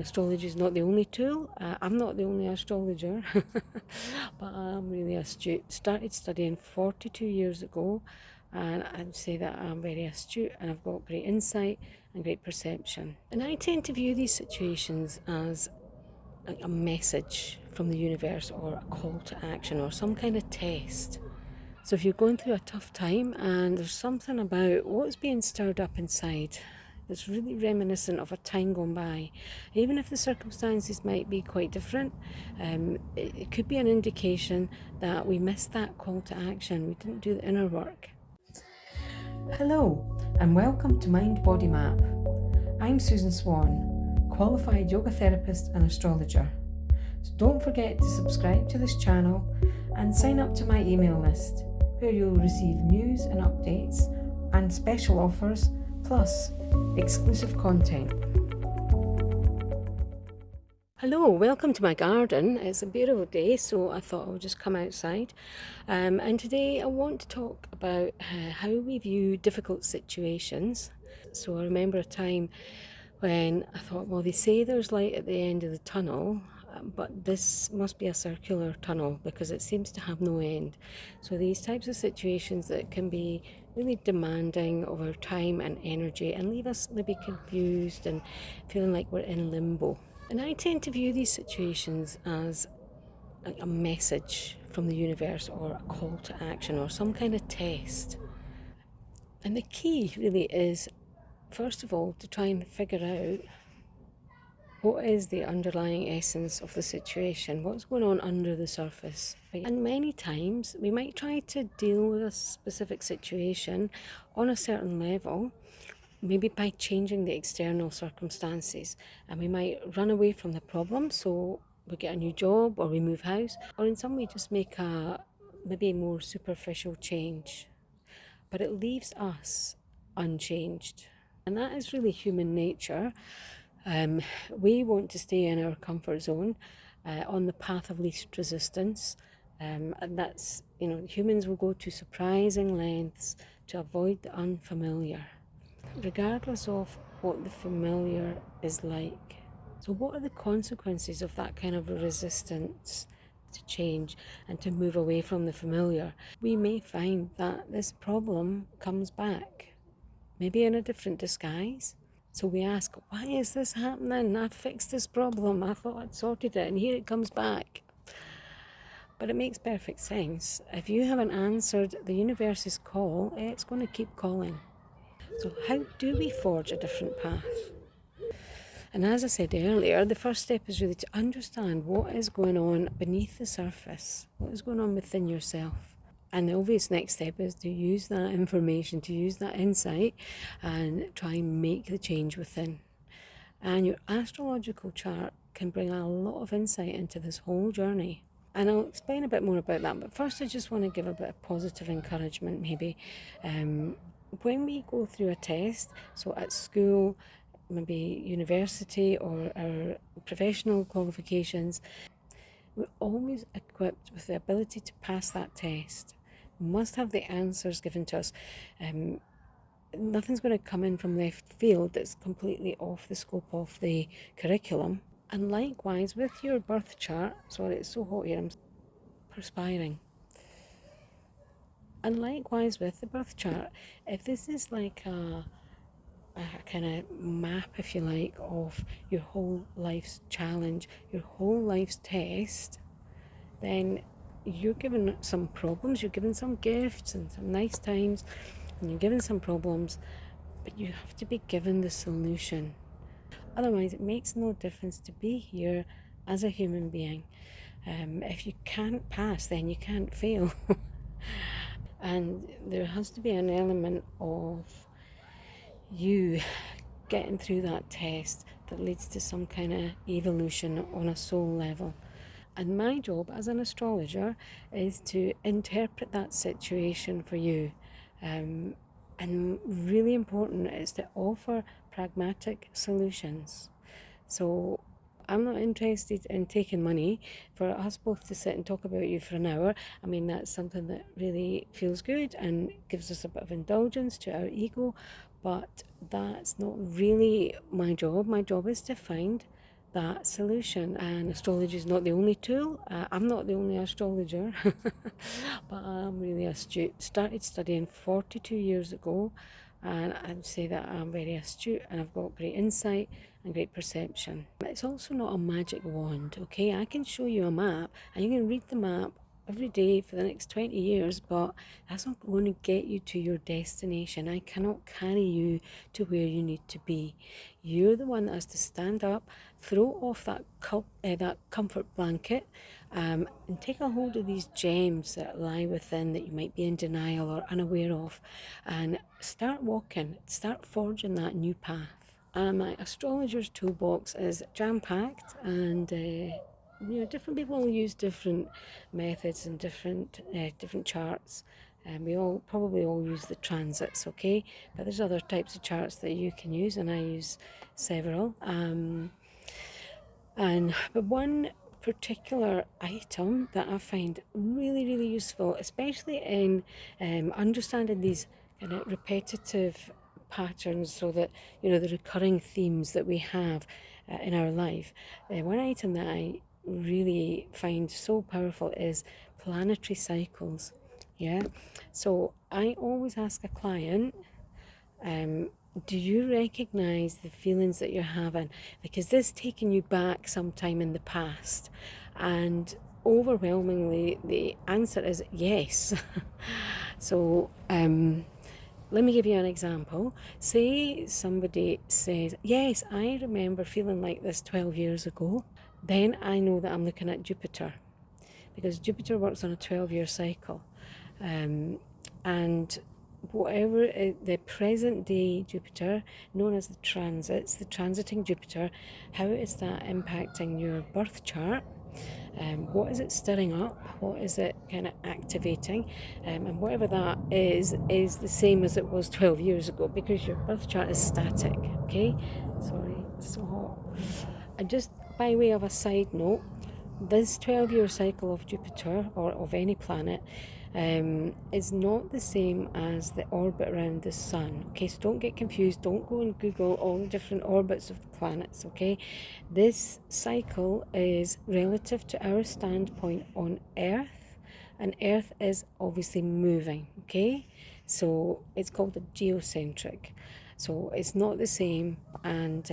Astrology is not the only tool. I'm not the only astrologer, but I'm really astute. Started studying 42 years ago, and I'd say that I'm very astute and I've got great insight and great perception. And I tend to view these situations as a message from the universe or a call to action or some kind of test. So if you're going through a tough time and there's something about what's being stirred up inside that's really reminiscent of a time gone by, even if the circumstances might be quite different, it could be an indication that we missed that call to action. We didn't do the inner work. Hello and welcome to Mind Body Map. I'm Susan Swan, qualified yoga therapist and astrologer. So don't forget to subscribe to this channel and sign up to my email list, where you'll receive news and updates and special offers, plus exclusive content. Hello, welcome to my garden. It's a beautiful day, so I thought I would just come outside. And today I want to talk about how we view difficult situations. So I remember a time when I thought, well, they say there's light at the end of the tunnel, but this must be a circular tunnel because it seems to have no end. So these types of situations that can be really demanding of our time and energy and leave us maybe confused and feeling like we're in limbo. And I tend to view these situations as a message from the universe or a call to action or some kind of test. And the key really is, first of all, to try and figure out what is the underlying essence of the situation, what's going on under the surface. And many times we might try to deal with a specific situation on a certain level, maybe by changing the external circumstances, and we might run away from the problem, so we get a new job or we move house, or in some way just make a maybe more superficial change, but it leaves us unchanged. And that is really human nature. We want to stay in our comfort zone, on the path of least resistance, and that's, humans will go to surprising lengths to avoid the unfamiliar, regardless of what the familiar is like. So what are the consequences of that kind of a resistance to change and to move away from the familiar? We may find that this problem comes back, maybe in a different disguise. So we ask, why is this happening? I fixed this problem. I thought I'd sorted it, and here it comes back. But it makes perfect sense. If you haven't answered the universe's call, it's going to keep calling. So how do we forge a different path? And as I said earlier, the first step is really to understand what is going on beneath the surface, what is going on within yourself. And the obvious next step is to use that information, to use that insight and try and make the change within. And your astrological chart can bring a lot of insight into this whole journey. And I'll explain a bit more about that. But first, I just want to give a bit of positive encouragement, maybe. When we go through a test, so at school, maybe university or our professional qualifications, we're always equipped with the ability to pass that test. We must have the answers given to us. Nothing's going to come in from left field that's completely off the scope of the curriculum. And likewise with your birth chart, sorry, it's so hot here, I'm perspiring. And likewise with the birth chart, if this is like a kind of map, if you like, of your whole life's challenge, your whole life's test, then you're given some problems, you're given some gifts and some nice times, and you're given some problems, but you have to be given the solution. Otherwise, it makes no difference to be here as a human being. If you can't pass, then you can't fail. And there has to be an element of you getting through that test that leads to some kind of evolution on a soul level. And my job as an astrologer is to interpret that situation for you. And really important is to offer pragmatic solutions. So I'm not interested in taking money for us both to sit and talk about you for an hour. I mean, that's something that really feels good and gives us a bit of indulgence to our ego, but that's not really my job. My job is to find that solution. And astrology is not the only tool. I'm not the only astrologer, but I'm really astute. Started studying 42 years ago, and I'd say that I'm very astute and I've got great insight and great perception. It's also not a magic wand, okay? I can show you a map and you can read the map every day for the next 20 years, but that's not going to get you to your destination. I cannot carry you to where you need to be. You're the one that has to stand up, throw off that comfort blanket, and take a hold of these gems that lie within that you might be in denial or unaware of, and start walking, start forging that new path. My astrologer's toolbox is jam-packed, and different people use different methods and different charts. And we all probably all use the transits, okay? But there's other types of charts that you can use, and I use several. But one particular item that I find really, really useful, especially in understanding these kind of repetitive patterns, so that the recurring themes that we have in our life. One item that I really find so powerful is planetary cycles. Yeah, so I always ask a client, um, do you recognize the feelings that you're having? Like, is this taking you back sometime in the past? And overwhelmingly, the answer is yes. So, let me give you an example. Say somebody says, yes, I remember feeling like this 12 years ago. Then I know that I'm looking at Jupiter, because Jupiter works on a 12-year cycle. And whatever the present day Jupiter, known as the transits, the transiting Jupiter, how is that impacting your birth chart? What is it stirring up? What is it kind of activating? And whatever that is the same as it was 12 years ago, because your birth chart is static, okay? Sorry, it's so hot. And just by way of a side note, this 12-year cycle of Jupiter, or of any planet, is not the same as the orbit around the sun. Okay, so don't get confused. Don't go and Google all the different orbits of the planets. Okay, this cycle is relative to our standpoint on Earth, and Earth is obviously moving. Okay, so it's called a geocentric. So it's not the same, and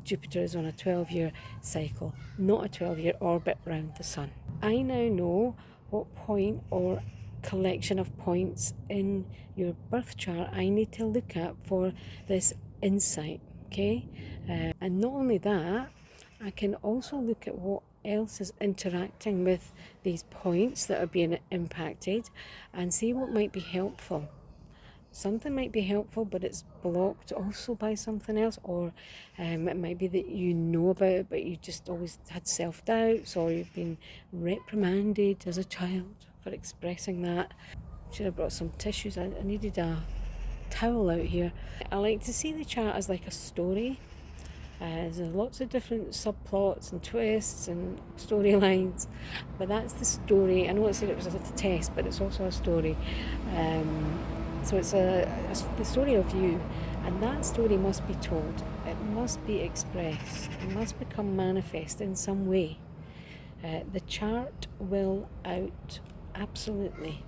Jupiter is on a 12-year cycle, not a 12-year orbit around the sun. I now know what point or collection of points in your birth chart I need to look at for this insight, okay? And not only that, I can also look at what else is interacting with these points that are being impacted and see what might be helpful. Something might be helpful, but it's blocked also by something else, or it might be that you know about it, but you just always had self-doubts, or you've been reprimanded as a child for expressing that. Should have brought some tissues. I needed a towel out here. I like to see the chart as like a story. There's lots of different subplots and twists and storylines, but that's the story. I know I said it was a test, but it's also a story. So it's the story of you, and that story must be told. It must be expressed. It must become manifest in some way. The chart will out, absolutely.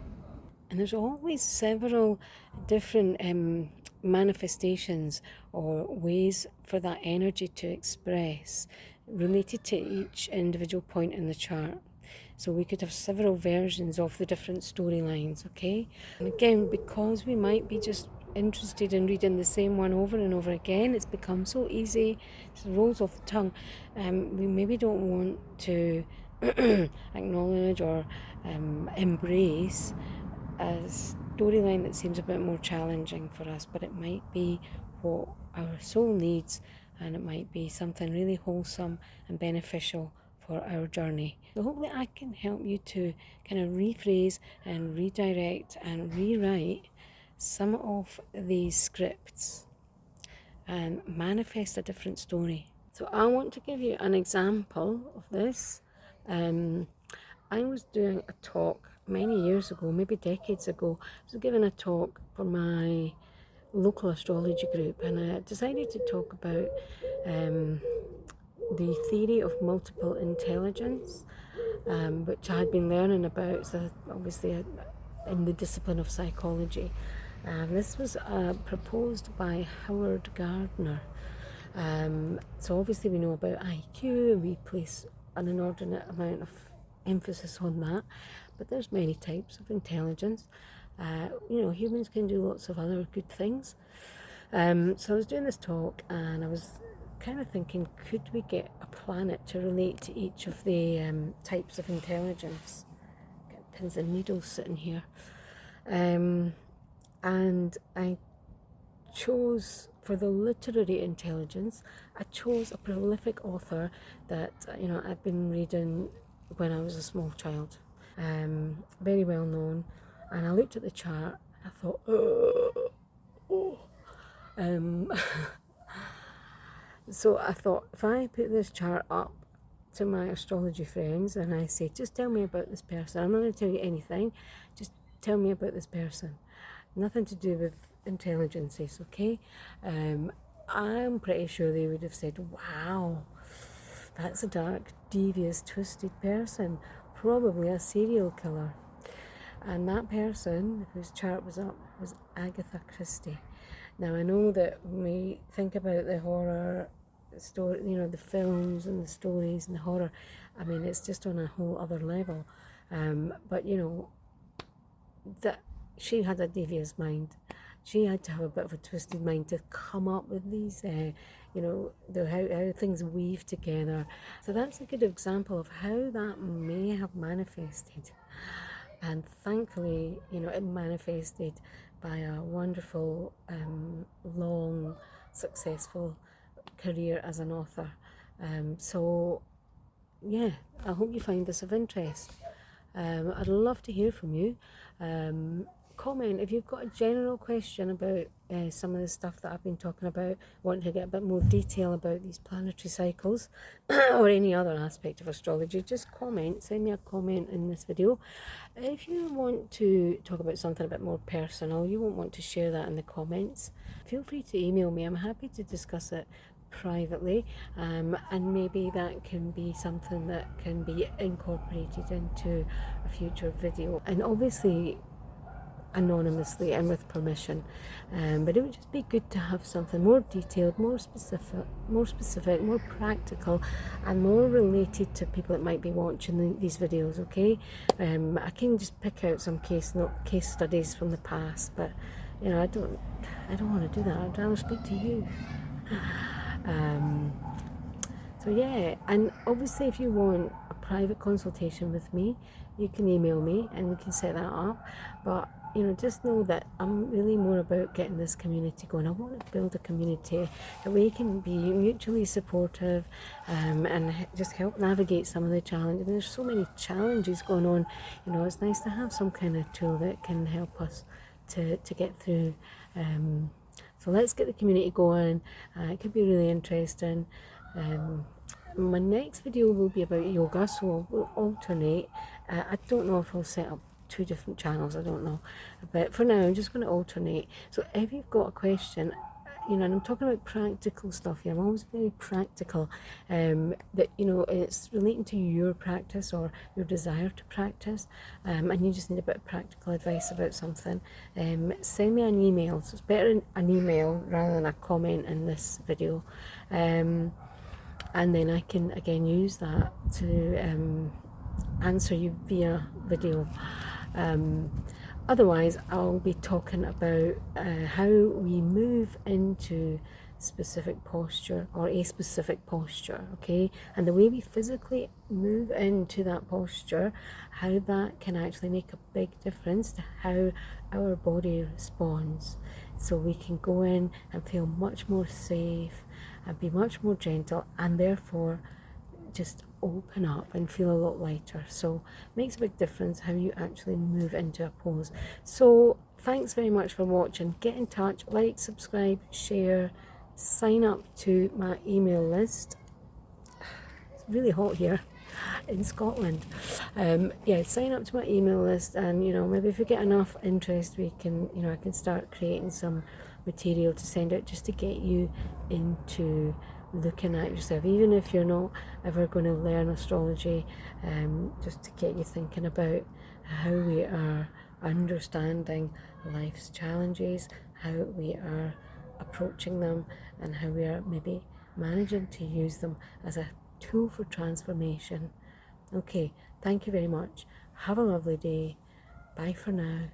And there's always several different manifestations or ways for that energy to express related to each individual point in the chart. So we could have several versions of the different storylines, okay? And again, because we might be just interested in reading the same one over and over again, it's become so easy, it rolls off the tongue. We maybe don't want to acknowledge or embrace a storyline that seems a bit more challenging for us, but it might be what our soul needs, and it might be something really wholesome and beneficial for our journey. So hopefully I can help you to kind of rephrase and redirect and rewrite some of these scripts and manifest a different story. So I want to give you an example of this. I was doing a talk many years ago, maybe decades ago. I was giving a talk for my local astrology group, and I decided to talk about the theory of multiple intelligence, which I had been learning about, so obviously in the discipline of psychology. This was proposed by Howard Gardner. So obviously we know about IQ, and we place an inordinate amount of emphasis on that, but there's many types of intelligence. Humans can do lots of other good things. So I was doing this talk and I was kind of thinking, could we get a planet to relate to each of the types of intelligence? Got pins and needles sitting here. And I chose, for the literary intelligence, I chose a prolific author that I've been reading when I was a small child. Very well known. And I looked at the chart and I thought, so I thought, if I put this chart up to my astrology friends and I say, just tell me about this person, I'm not going to tell you anything, just tell me about this person, nothing to do with intelligences, okay? I'm pretty sure they would have said, wow, that's a dark, devious, twisted person, probably a serial killer. And that person whose chart was up was Agatha Christie. Now, I know that when we think about the horror story, the films and the stories and the horror, I mean, it's just on a whole other level. But that she had a devious mind. She had to have a bit of a twisted mind to come up with these, how things weave together. So that's a good example of how that may have manifested. And thankfully, it manifested by a wonderful, long, successful career as an author. So, yeah, I hope you find this of interest. I'd love to hear from you. Comment if you've got a general question about some of the stuff that I've been talking about, wanting to get a bit more detail about these planetary cycles or any other aspect of astrology, just comment, send me a comment in this video. If you want to talk about something a bit more personal, you won't want to share that in the comments, feel free to email me. I'm happy to discuss it privately, and maybe that can be something that can be incorporated into a future video, and obviously anonymously and with permission, but it would just be good to have something more detailed, more specific, more practical, and more related to people that might be watching these videos. Okay, I can just pick out some case studies from the past, but I don't want to do that. I'd rather speak to you. So yeah, and obviously if you want a private consultation with me, you can email me and we can set that up. But just know that I'm really more about getting this community going. I want to build a community that we can be mutually supportive, and just help navigate some of the challenges. There's so many challenges going on. It's nice to have some kind of tool that can help us to get through. So let's get the community going. It could be really interesting. My next video will be about yoga, so we'll alternate. I don't know if I'll set up 2 different channels, I don't know, but for now I'm just going to alternate. So if you've got a question, and I'm talking about practical stuff here, I'm always very practical, that it's relating to your practice or your desire to practice, and you just need a bit of practical advice about something, send me an email. So it's better an email rather than a comment in this video, and then I can again use that to answer you via video. Otherwise, I'll be talking about how we move into specific posture or a specific posture, okay? And the way we physically move into that posture, how that can actually make a big difference to how our body responds. So we can go in and feel much more safe and be much more gentle, and therefore just open up and feel a lot lighter. So it makes a big difference how you actually move into a pose. So thanks very much for watching. Get in touch, like, subscribe, share, sign up to my email list. It's really hot here in Scotland. Sign up to my email list, and maybe if we get enough interest, we can I can start creating some material to send out just to get you into looking at yourself, even if you're not ever going to learn astrology, just to get you thinking about how we are understanding life's challenges, how we are approaching them, and how we are maybe managing to use them as a tool for transformation. Okay, thank you very much. Have a lovely day. Bye for now.